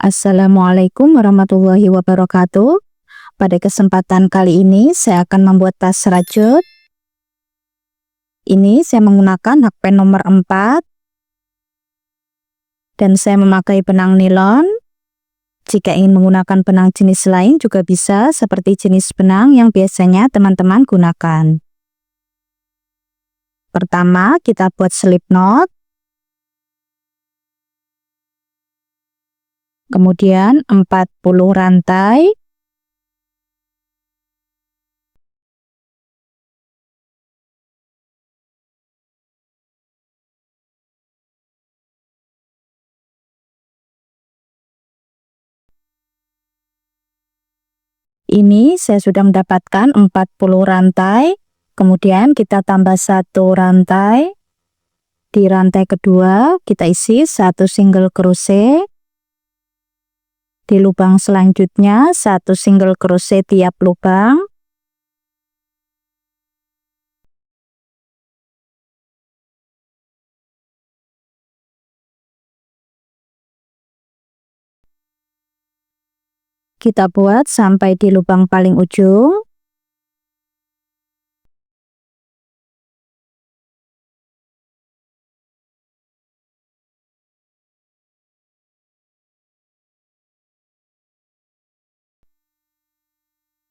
Assalamualaikum warahmatullahi wabarakatuh. Pada kesempatan kali ini saya akan membuat tas rajut. Ini saya menggunakan hakpen nomor 4 dan saya memakai benang nilon. Jika ingin menggunakan benang jenis lain juga bisa, seperti jenis benang yang biasanya teman-teman gunakan. Pertama, kita buat slip knot. Kemudian 40 rantai. Ini saya sudah mendapatkan 40 rantai. Kemudian kita tambah 1 rantai. Di rantai kedua kita isi 1 single crochet. Di lubang selanjutnya 1 single crochet tiap lubang. Kita buat sampai di lubang paling ujung.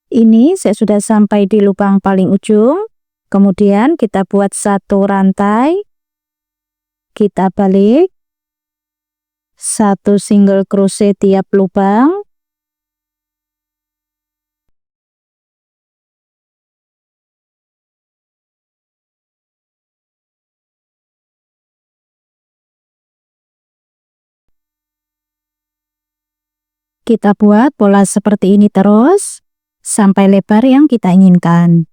Ini saya sudah sampai di lubang paling ujung. Kemudian kita buat 1 rantai. Kita balik. 1 single crochet tiap lubang. Kita buat pola seperti ini terus sampai lebar yang kita inginkan.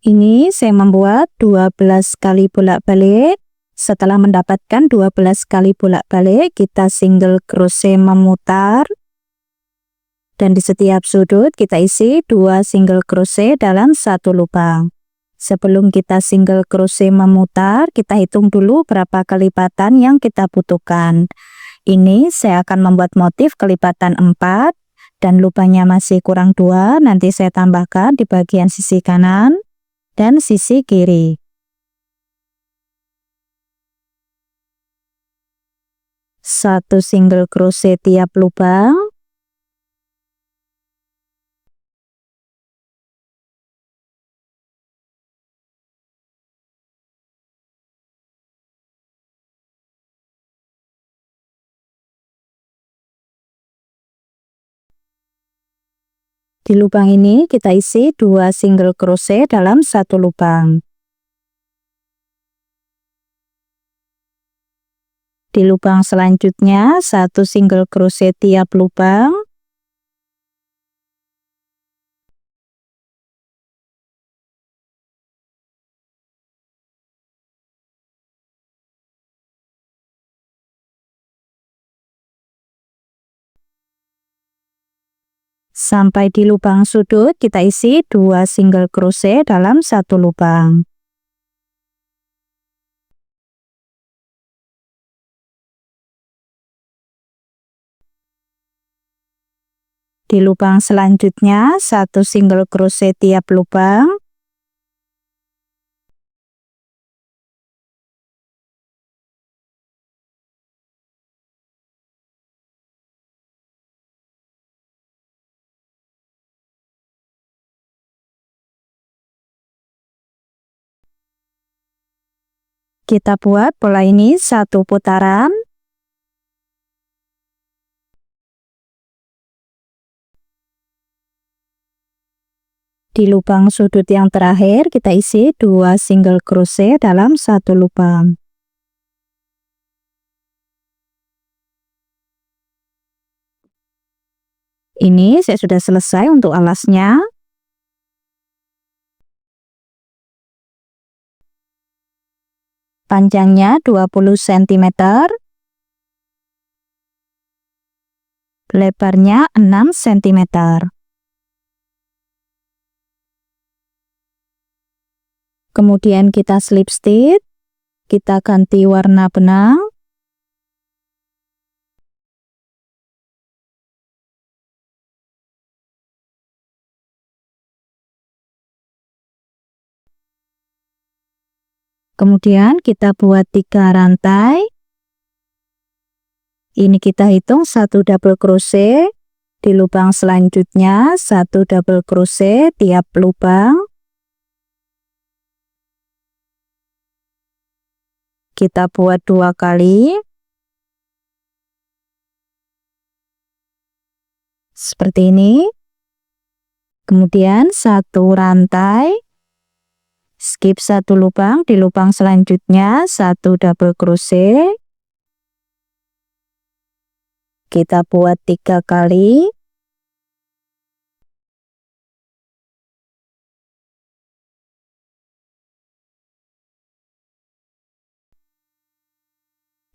Ini saya membuat 12 kali bolak-balik. Setelah mendapatkan 12 kali bolak-balik, kita single crochet memutar. Dan di setiap sudut kita isi 2 single crochet dalam 1 lubang. Sebelum kita single crochet memutar, kita hitung dulu berapa kelipatan yang kita butuhkan. Ini saya akan membuat motif kelipatan 4 dan lubangnya masih kurang 2. Nanti saya tambahkan di bagian sisi kanan dan sisi kiri. Satu single crochet tiap lubang. Di lubang ini kita isi 2 single crochet dalam 1 lubang. Di lubang selanjutnya 1 single crochet tiap lubang. Sampai di lubang sudut kita isi 2 single crochet dalam 1 lubang. Di lubang selanjutnya 1 single crochet tiap lubang. Kita buat pola ini 1 putaran. Di lubang sudut yang terakhir kita isi 2 single crochet dalam 1 lubang. Ini saya sudah selesai untuk alasnya. Panjangnya 20 cm. lebarnya 6 cm. Kemudian kita slip stitch, kita ganti warna benang. Kemudian kita buat 3 rantai. Ini kita hitung 1 double crochet, di lubang selanjutnya 1 double crochet tiap lubang. Kita buat 2 kali. Seperti ini. Kemudian 1 rantai. Skip 1 lubang, di lubang selanjutnya 1 double crochet. Kita buat 3 kali.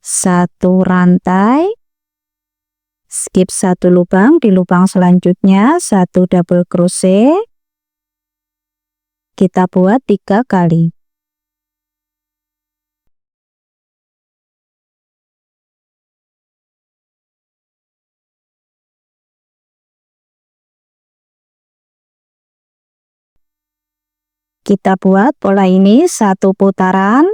Satu rantai, skip 1 lubang, di lubang selanjutnya 1 double crochet. Kita buat 3 kali. Kita buat pola ini 1 putaran.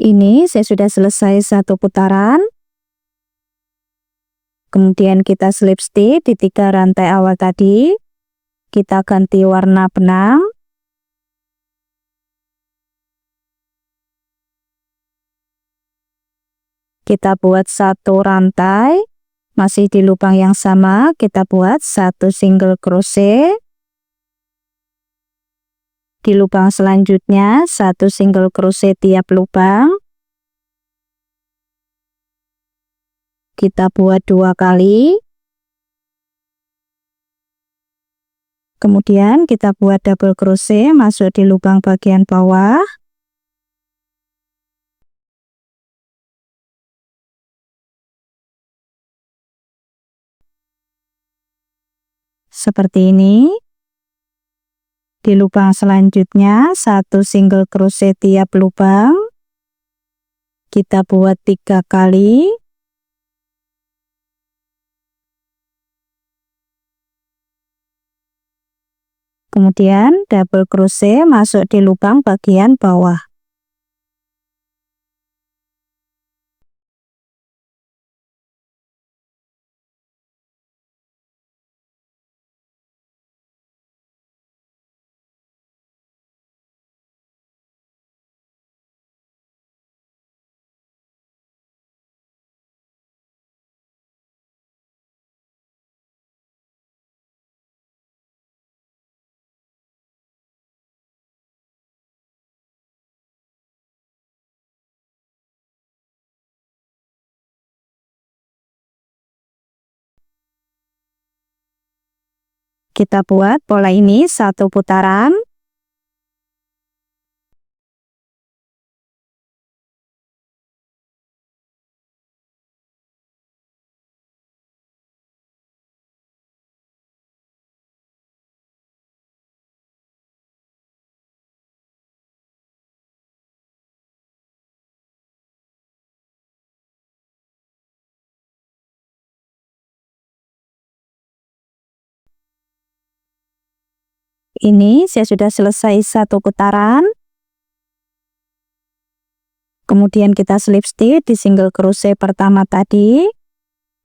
Ini saya sudah selesai 1 putaran. Kemudian kita slip stitch di 3 rantai awal tadi. Kita ganti warna benang. Kita buat 1 rantai, masih di lubang yang sama, kita buat 1 single crochet. Di lubang selanjutnya 1 single crochet tiap lubang. Kita buat 2 kali. Kemudian kita buat double crochet masuk di lubang bagian bawah. Seperti ini. Di lubang selanjutnya 1 single crochet tiap lubang. Kita buat 3 kali. Kemudian double crochet masuk di lubang bagian bawah. Kita buat pola ini 1 putaran. Ini saya sudah selesai 1 putaran. Kemudian kita slip stitch di single crochet pertama tadi.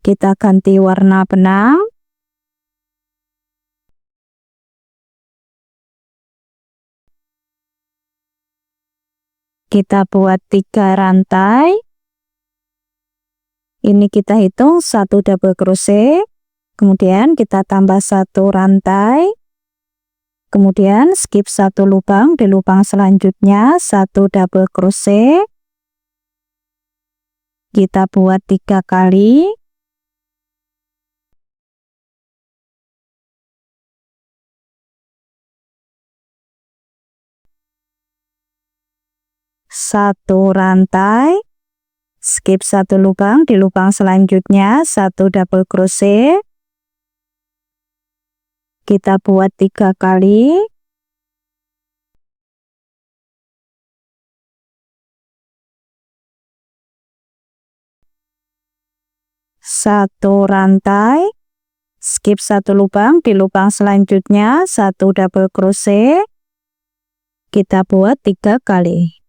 Kita ganti warna benang. Kita buat 3 rantai. Ini kita hitung 1 double crochet. Kemudian kita tambah 1 rantai. Kemudian skip satu lubang, di lubang selanjutnya 1 double crochet. Kita buat 3 kali. Satu rantai, skip satu lubang, di lubang selanjutnya 1 double crochet. Kita buat 3 kali. Satu rantai, skip satu lubang, di lubang selanjutnya 1 double crochet. Kita buat 3 kali.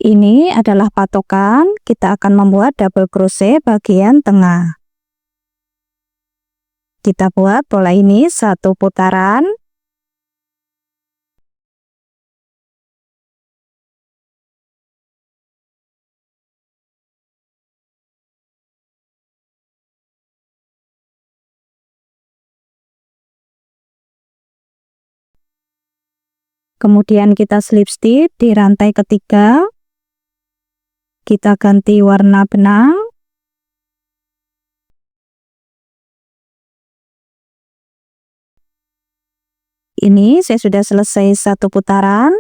Ini adalah patokan, kita akan membuat double crochet bagian tengah. Kita buat pola ini 1 putaran. Kemudian kita slip stitch di rantai ketiga. Kita ganti warna benang. Ini saya sudah selesai 1 putaran.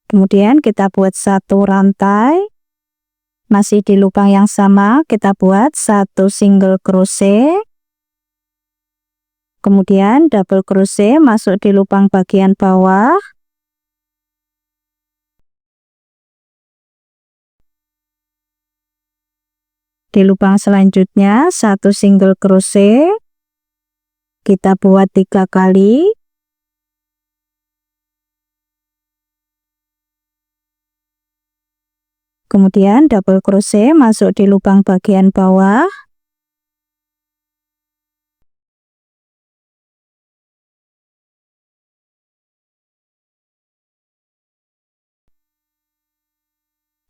Kemudian kita buat 1 rantai. Masih di lubang yang sama, kita buat 1 single crochet. Kemudian double crochet masuk di lubang bagian bawah. Di lubang selanjutnya 1 single crochet. Kita buat 3 kali. Kemudian double crochet masuk di lubang bagian bawah.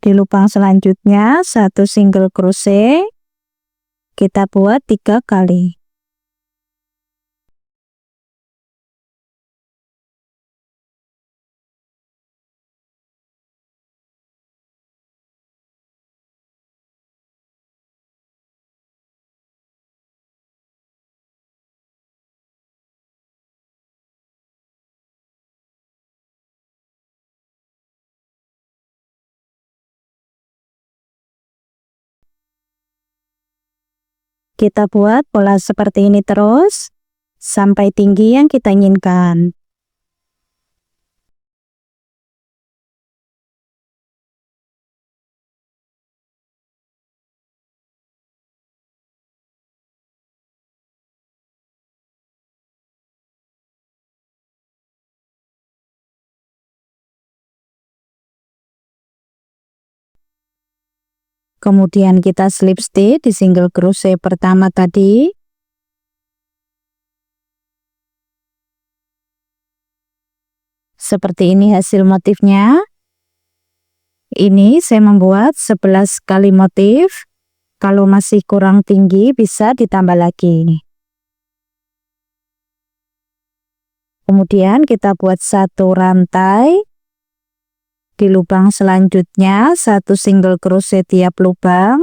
Di lubang selanjutnya 1 single crochet. Kita buat 3 kali. Kita buat pola seperti ini terus sampai tinggi yang kita inginkan. Kemudian kita slip stitch di single crochet pertama tadi. Seperti ini hasil motifnya. Ini saya membuat 11 kali motif. Kalau masih kurang tinggi bisa ditambah lagi. Kemudian kita buat 1 rantai. Di lubang selanjutnya 1 single crochet tiap lubang.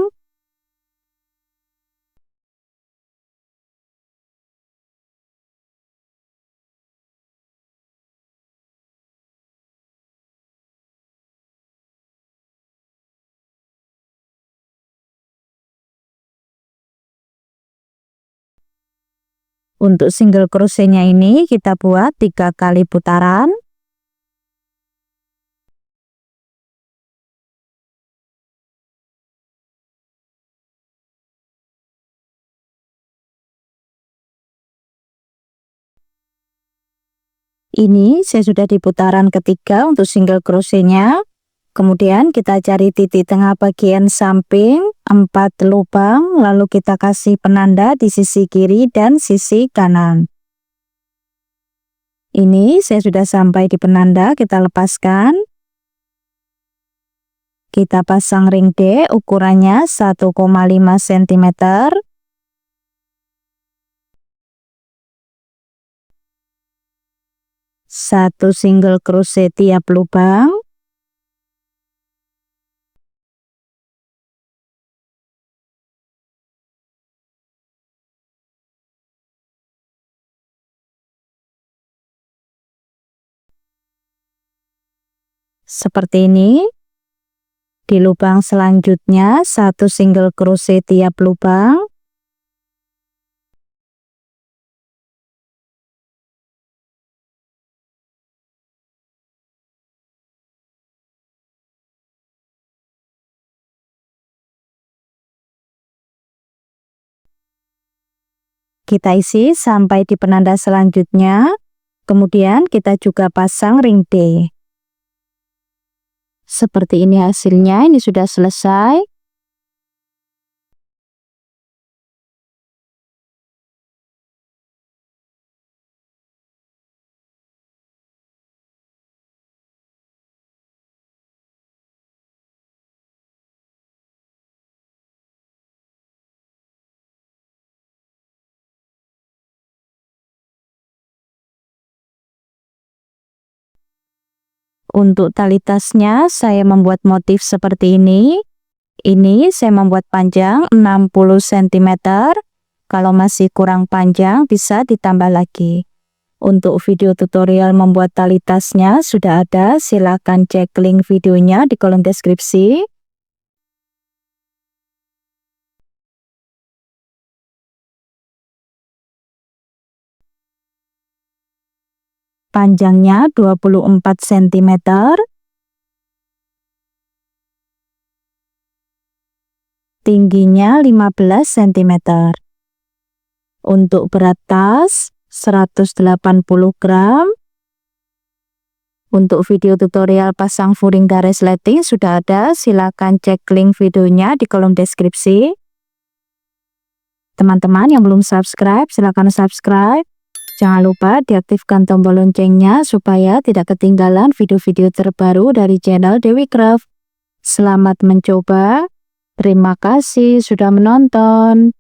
Untuk single crochetnya ini kita buat 3 kali putaran. Ini saya sudah di putaran ketiga untuk single crochetnya. Kemudian kita cari titik tengah bagian samping 4 lubang, lalu kita kasih penanda di sisi kiri dan sisi kanan. Ini saya sudah sampai di penanda, kita lepaskan. Kita pasang ring D, ukurannya 1,5 cm. Satu single crochet tiap lubang. Seperti ini. Di lubang selanjutnya satu single crochet tiap lubang. Kita isi sampai di penanda selanjutnya. Kemudian kita juga pasang ring D. Seperti ini hasilnya, ini sudah selesai. Untuk tali tasnya saya membuat motif seperti ini. Ini saya membuat panjang 60 cm. Kalau masih kurang panjang bisa ditambah lagi. Untuk video tutorial membuat tali tasnya sudah ada, silahkan cek link videonya di kolom deskripsi. Panjangnya 24 cm. Tingginya 15 cm. Untuk berat tas 180 gram. Untuk video tutorial pasang furing dan resleting sudah ada, silakan cek link videonya di kolom deskripsi. Teman-teman yang belum subscribe, silakan subscribe. Jangan lupa diaktifkan tombol loncengnya supaya tidak ketinggalan video-video terbaru dari channel Dewi Craft. Selamat mencoba. Terima kasih sudah menonton.